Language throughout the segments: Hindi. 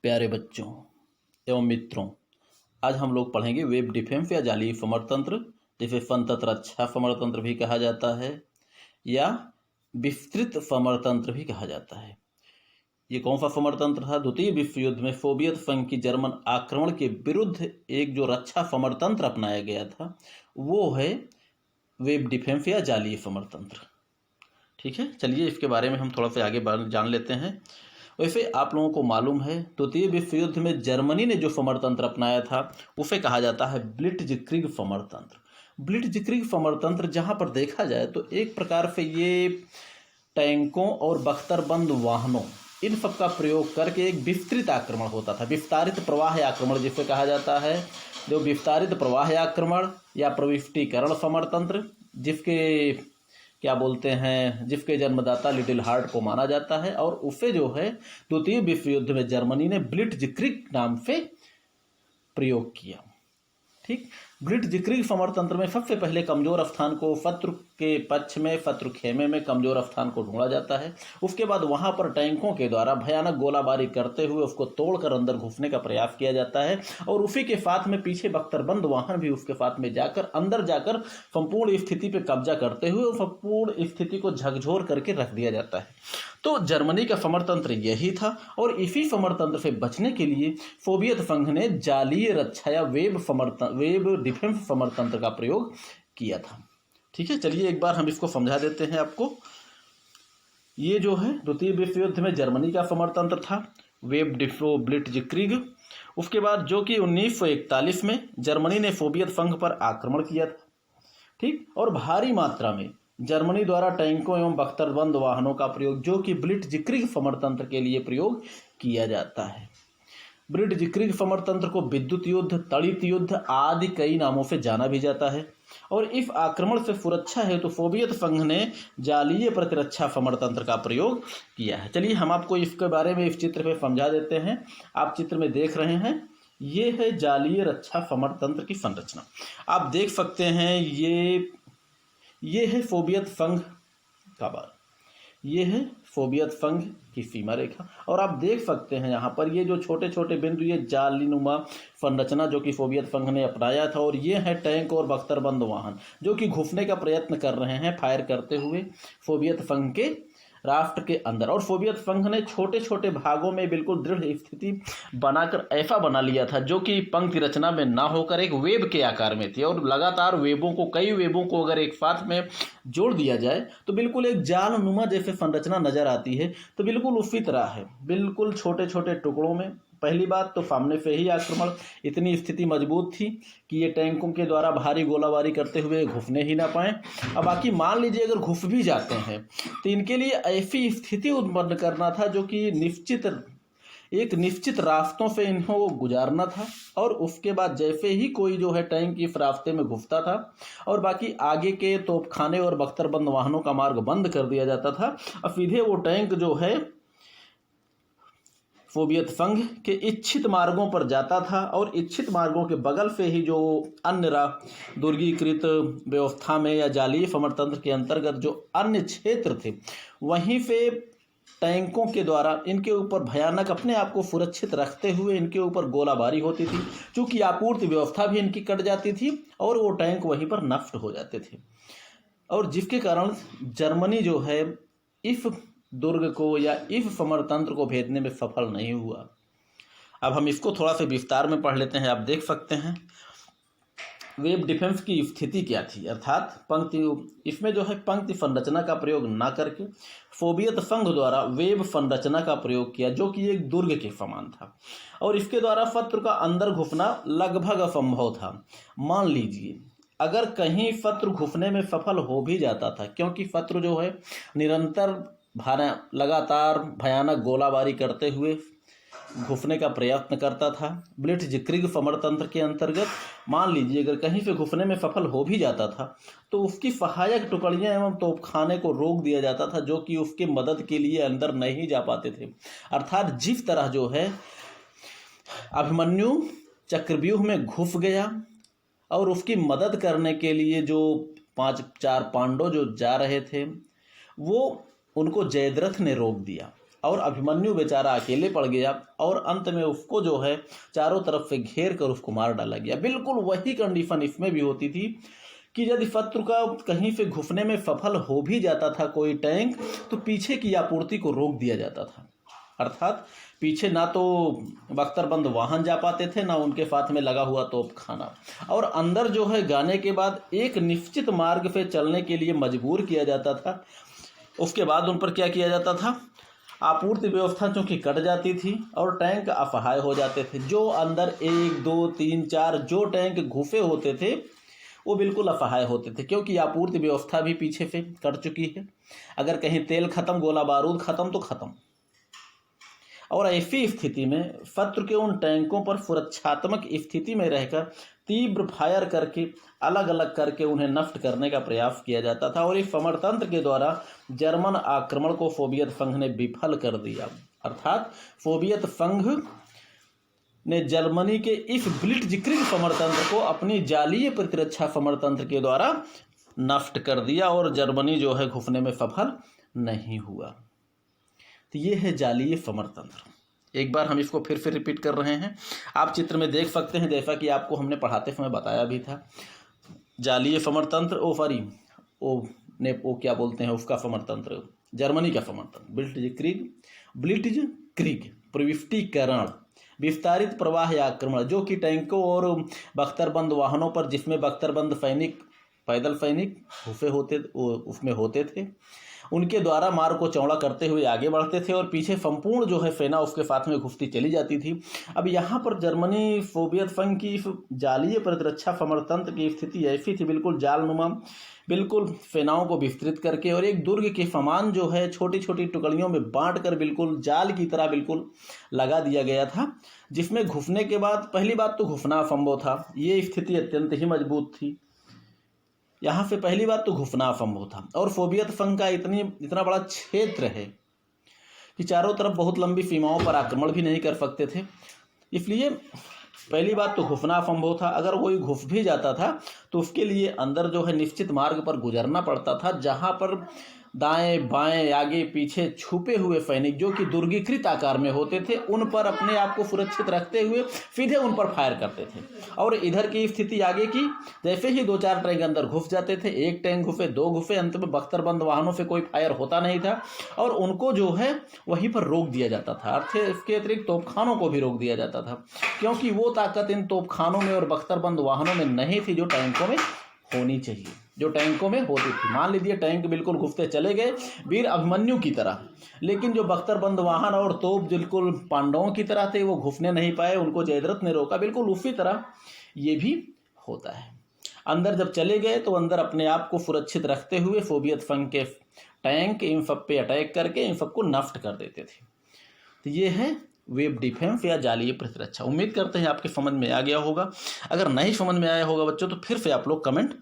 प्यारे बच्चों एवं मित्रों, आज हम लोग पढ़ेंगे वेब डिफेंस या जाली समरतंत्र, जिसे फनतंत्र अच्छा समरतंत्र भी कहा जाता है या विस्तृत समरतंत्र भी कहा जाता है। ये कौन सा समरतंत्र था? द्वितीय विश्व युद्ध में सोवियत संघ की जर्मन आक्रमण के विरुद्ध एक जो रक्षा समरतंत्र अपनाया गया था वो है वेब डिफेंस या जालीय समरतंत्र। ठीक है, चलिए इसके बारे में हम थोड़ा सा आगे जान लेते हैं। वैसे आप लोगों को मालूम है, द्वितीय विश्व युद्ध में जर्मनी ने जो समरतंत्र अपनाया था उसे कहा जाता है ब्लिट्जक्रिग समरतंत्र। ब्लिट्जक्रिग समरतंत्र जहां पर देखा जाए तो एक प्रकार से ये टैंकों और बख्तरबंद वाहनों इन सब का प्रयोग करके एक विस्तृत आक्रमण होता था, विस्तारित प्रवाह आक्रमण जिसे कहा जाता है। जो विस्तारित प्रवाह आक्रमण या प्रविष्टिकरण समरतंत्र, जिसके क्या बोलते हैं, जिसके जन्मदाता लिटिल हार्ट को माना जाता है, और उसे जो है द्वितीय विश्व युद्ध में जर्मनी ने ब्लिट्जक्रिग नाम से प्रयोग किया। ठीक, ब्लिट्जक्रिग समरतंत्र में सबसे पहले कमजोर स्थान को शत्रु के पक्ष में, शत्रु खेमे में कमजोर स्थान को ढूंढा जाता है। उसके बाद वहां पर टैंकों के द्वारा भयानक गोलाबारी करते हुए उसको तोड़कर अंदर घुसने का प्रयास किया जाता है, और उसी के साथ में पीछे बख्तरबंद वाहन भी उसके साथ में जाकर अंदर जाकर संपूर्ण स्थिति पर कब्जा करते हुए संपूर्ण स्थिति को झकझोर करके रख दिया जाता है। तो जर्मनी का समरतंत्र यही था, और इसी समरतंत्र से बचने के लिए सोवियत संघ ने जालीय रक्षा या वेब डिफेंस समरतंत्र का प्रयोग किया था। ठीक है, चलिए एक बार हम इसको समझा देते हैं आपको। ये जो है द्वितीय विश्व युद्ध में जर्मनी का समरतंत्र था वेब ब्लिट्जक्रिग। उसके बाद जो कि 1941 में जर्मनी ने सोवियत संघ पर आक्रमण किया था। ठीक, और भारी मात्रा में जर्मनी द्वारा टैंकों एवं बख्तरबंद वाहनों का प्रयोग, जो कि ब्लिट्जक्रिग समरतंत्र के लिए प्रयोग किया जाता है। ब्लिट्जक्रिग समरतंत्र को विद्युत युद्ध, तड़ित युद्ध आदि कई नामों से जाना भी जाता है, और इस आक्रमण से सुरक्षा हेतु सोवियत संघ ने जालीय प्रतिरक्षा समरतंत्र का प्रयोग किया है। चलिए हम आपको इसके बारे में इस चित्र पे समझा देते हैं। आप चित्र में देख रहे हैं, ये है जालीय रक्षा समरतंत्र की संरचना। आप देख सकते हैं ये है सोवियत संघ का बार, ये है सोवियत संघ की सीमा रेखा, और आप देख सकते हैं यहाँ पर ये जो छोटे छोटे बिंदु, ये जालीनुमा संरचना जो कि सोवियत संघ ने अपनाया था, और ये है टैंक और बख्तरबंद वाहन जो कि घुसने का प्रयत्न कर रहे हैं फायर करते हुए सोवियत संघ के राष्ट्र के अंदर। और सोवियत संघ ने छोटे छोटे भागों में बिल्कुल दृढ़ स्थिति बनाकर ऐसा बना लिया था जो कि पंक्ति रचना में ना होकर एक वेब के आकार में थी, और लगातार वेबों को, कई वेबों को अगर एक साथ में जोड़ दिया जाए तो बिल्कुल एक जाल नुमा जैसे संरचना नजर आती है। तो बिल्कुल उसी तरह है, बिल्कुल छोटे छोटे टुकड़ों में। पहली बात तो सामने से ही आक्रमण, इतनी स्थिति मजबूत थी कि ये टैंकों के द्वारा भारी गोलाबारी करते हुए घुसने ही ना पाए। अब बाकी मान लीजिए अगर घुस भी जाते हैं तो इनके लिए ऐसी स्थिति उत्पन्न करना था जो कि निश्चित रास्तों से इनको गुजारना था, और उसके बाद जैसे ही कोई जो है टैंक इस रास्ते में घुसता था और बाकी आगे के तोपखाने और बख्तरबंद वाहनों का मार्ग बंद कर दिया जाता था, और सीधे वो टैंक जो है सोवियत संघ के इच्छित मार्गों पर जाता था, और इच्छित मार्गों के बगल से ही जो अन्य दुर्गीकृत व्यवस्था में या जालीय समरतंत्र के अंतर्गत जो अन्य क्षेत्र थे, वहीं से टैंकों के द्वारा इनके ऊपर भयानक, अपने आप को सुरक्षित रखते हुए इनके ऊपर गोलाबारी होती थी, चूँकि आपूर्ति व्यवस्था भी इनकी कट जाती थी और वो टैंक वहीं पर नष्ट हो जाते थे, और जिसके कारण जर्मनी जो है इस दुर्ग को या इस समरतंत्र को भेदने में सफल नहीं हुआ। अब हम इसको थोड़ा सा विस्तार में पढ़ लेते हैं। आप देख सकते हैं वेब डिफेंस की स्थिति क्या थी, अर्थात पंक्ति, इसमें जो है पंक्ति संरचना का प्रयोग ना करके सोवियत संघ द्वारा वेब संरचना का प्रयोग किया, जो कि एक दुर्ग के समान था, और इसके द्वारा शत्रु का अंदर घुसना लगभग असंभव था। मान लीजिए अगर कहीं शत्रु घुसने में सफल हो भी जाता था, क्योंकि शत्रु जो है निरंतर लगातार भयानक गोलाबारी करते हुए घुसने का प्रयत्न करता था। ब्लिट्जक्रिग समरतंत्र के अंतर्गत मान लीजिए अगर कहीं से घुसने में सफल हो भी जाता था तो उसकी सहायक टुकड़ियां एवं तोपखाने को रोक दिया जाता था, जो कि उसकी मदद के लिए अंदर नहीं जा पाते थे। अर्थात जिस तरह जो है अभिमन्यु चक्रव्यूह में घुस गया और उसकी मदद करने के लिए जो 5-4 पांडव जो जा रहे थे, वो उनको जयद्रथ ने रोक दिया। और अभिमन्यु बेचारा अकेले पड़ गया और अंत में उसको जो है चारों तरफ से घेर कर उसको मार डाला गया। बिल्कुल वही कंडीशन इसमें भी होती थी कि यदि शत्रु का कहीं से घुसने में सफल हो भी जाता था कोई टैंक, तो पीछे की आपूर्ति को रोक दिया जाता था। अर्थात पीछे ना तो बख्तरबंद वाहन जा पाते थे, ना उनके साथ में लगा हुआ तोपखाना, और अंदर जो है गाने के बाद एक निश्चित मार्ग पे चलने के लिए मजबूर किया जाता था। उसके बाद उन पर क्या किया जाता था, आपूर्ति व्यवस्था चूँकि कट जाती थी और टैंक असहाय हो जाते थे। जो अंदर 1 2 3 4 जो टैंक घुसे होते थे वो बिल्कुल असहाय होते थे, क्योंकि आपूर्ति व्यवस्था भी पीछे से कट चुकी है। अगर कहीं तेल खत्म, गोला बारूद खत्म तो खत्म। और ऐसी स्थिति में शत्रु के उन टैंकों पर सुरक्षात्मक स्थिति में रहकर तीव्र फायर करके अलग अलग करके उन्हें नष्ट करने का प्रयास किया जाता था। और इस समरतंत्र के द्वारा जर्मन आक्रमण को सोवियत संघ ने विफल कर दिया। अर्थात सोवियत संघ ने जर्मनी के इस ब्लिट्जक्रिग समरतंत्र को अपनी जालीय प्रतिरक्षा समरतंत्र के द्वारा नष्ट कर दिया और जर्मनी जो है घुसने में सफल नहीं हुआ। तो ये है जालीय समरतंत्र। एक बार हम इसको फिर से रिपीट कर रहे हैं। आप चित्र में देख सकते हैं, जैसा कि आपको हमने पढ़ाते समय बताया भी था। जालीय समरतंत्र वो क्या बोलते हैं उसका समरतंत्र, जर्मनी का समरतंत्र ब्लिट्जक्रिग प्रविष्टिकरण, विस्तारित प्रवाह या आक्रमण, जो कि टैंकों और बख्तरबंद वाहनों पर, जिसमें बख्तरबंद सैनिक, पैदल सैनिक घुसे होते उसमें होते थे, उनके द्वारा मार्ग को चौड़ा करते हुए आगे बढ़ते थे और पीछे संपूर्ण जो है सेना उसके साथ में घुसती चली जाती थी। अब यहाँ पर जर्मनी सोवियत संघ की जालीय प्रतिरक्षा समरतंत्र की स्थिति ऐसी थी, बिल्कुल जालनुमा, बिल्कुल सेनाओं को विस्तृत करके और एक दुर्ग के समान जो है छोटी छोटी टुकड़ियों में बांट कर बिल्कुल जाल की तरह बिल्कुल लगा दिया गया था, जिसमें घुसने के बाद पहली बात तो घुसना असंभव था। ये स्थिति अत्यंत ही मजबूत थी। यहाँ से पहली बात तो घुसना असंभव था और सोवियत संघ का इतना बड़ा क्षेत्र है कि चारों तरफ बहुत लंबी सीमाओं पर आक्रमण भी नहीं कर सकते थे। इसलिए पहली बात तो घुसना असंभव था। अगर कोई घुस भी जाता था तो उसके लिए अंदर जो है निश्चित मार्ग पर गुजरना पड़ता था, जहाँ पर दाएं बाएं आगे पीछे छुपे हुए सैनिक जो कि दुर्गीकृत आकार में होते थे, उन पर अपने आप को सुरक्षित रखते हुए सीधे उन पर फायर करते थे। और इधर की स्थिति आगे की, जैसे ही 2-4 टैंक अंदर घुस जाते थे, 1 टैंक घुसे, 2 घुसे, अंत में बख्तरबंद वाहनों से कोई फायर होता नहीं था और उनको जो है वहीं पर रोक दिया जाता था। इसके अतिरिक्त तोपखानों को भी रोक दिया जाता था, क्योंकि वो ताकत इन तोपखानों में और बख्तरबंद वाहनों में नहीं थी जो टैंकों में होनी चाहिए, जो टैंकों में होती थी। मान लीजिए टैंक बिल्कुल घुसते चले गए वीर अभिमन्यु की तरह, लेकिन जो बख्तरबंद वाहन और तोप बिल्कुल पांडवों की तरह थे, वो घुसने नहीं पाए, उनको जयद्रथ ने रोका। बिल्कुल उसी तरह ये भी होता है। अंदर जब चले गए तो अंदर अपने आप को सुरक्षित रखते हुए सोवियत संघ के टैंक इन सब पे अटैक करके इन सबको नष्ट कर देते थे। तो ये है वेब डिफेंस या जालीय प्रतिरक्षा। उम्मीद करते हैं आपके समझ में आ गया होगा। अगर नहीं समझ में आया होगा बच्चों तो फिर से आप लोग कमेंट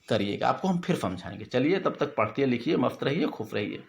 करिएगा, आपको हम फिर समझाएंगे। चलिए तब तक पढ़ते लिखिए, मस्त रहिए, खुश रहिए।